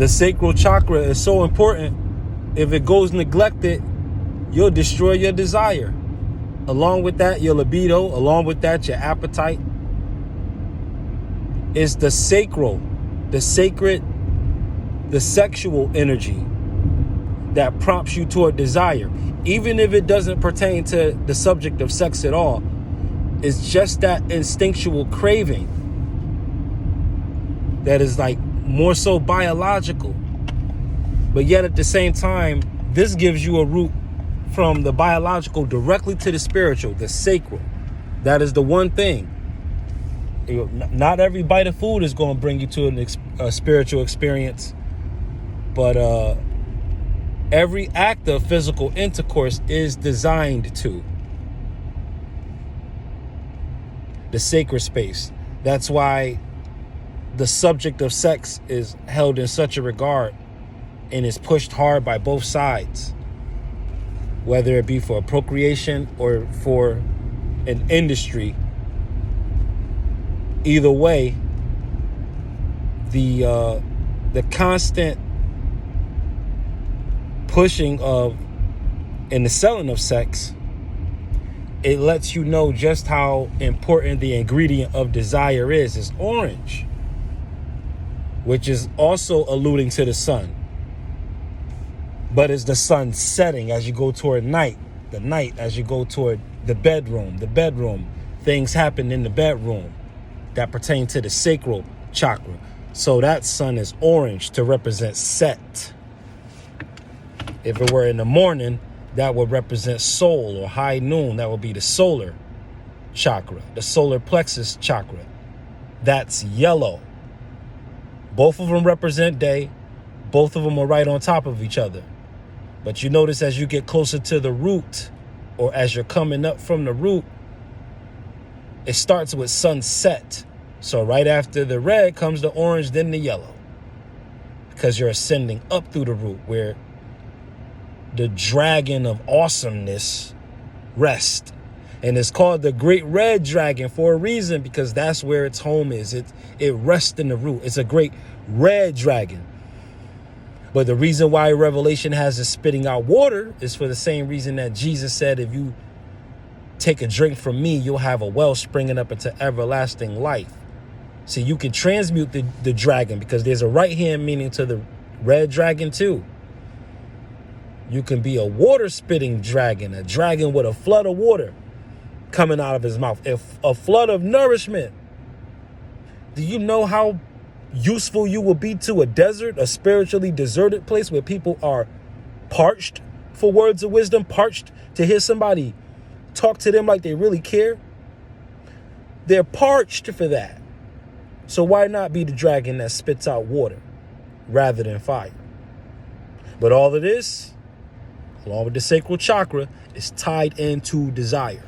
The sacral chakra is so important. If it goes neglected, you'll destroy your desire. Along with that, your libido. Along with that, your appetite. It's the sacral, the sacred, the sexual energy that prompts you toward desire. Even if it doesn't pertain to the subject of sex at all, it's just that instinctual craving that is like more so biological. But yet at the same time, this gives you a route from the biological directly to the spiritual, the sacral. That is the one thing. Not every bite of food is going to bring you to a spiritual experience, but every act of physical intercourse is designed to. The sacred space. That's why the subject of sex is held in such a regard and is pushed hard by both sides, whether it be for procreation or for an industry. Either way, the constant pushing of and the selling of sex, it lets you know just how important the ingredient of desire is. It's orange, which is also alluding to the sun. But it's the sun setting as you go toward night, the night as you go toward the bedroom. Things happen in the bedroom that pertain to the sacral chakra. So that sun is orange to represent set. If it were in the morning, that would represent soul, or high noon. That would be the solar chakra, the solar plexus chakra. That's yellow. Both of them represent day. Both of them are right on top of each other. But you notice as you get closer to the root, or as you're coming up from the root, it starts with sunset. So right after the red comes the orange, then the yellow. Because you're ascending up through the root where the dragon of awesomeness rests. And it's called the great red dragon for a reason, because that's where its home is. It rests in the root. It's a great red dragon. But the reason why Revelation has it spitting out water is for the same reason that Jesus said, if you take a drink from me, you'll have a well springing up into everlasting life. So you can transmute the dragon, because there's a right hand meaning to the red dragon too. You can be a water spitting dragon, a dragon with a flood of water coming out of his mouth, a flood of nourishment. Do you know how useful you will be to a desert, a spiritually deserted place where people are parched for words of wisdom, parched to hear somebody talk to them like they really care? They're parched for that. So why not be the dragon that spits out water rather than fire? But all of this, along with the sacral chakra, is tied into desire.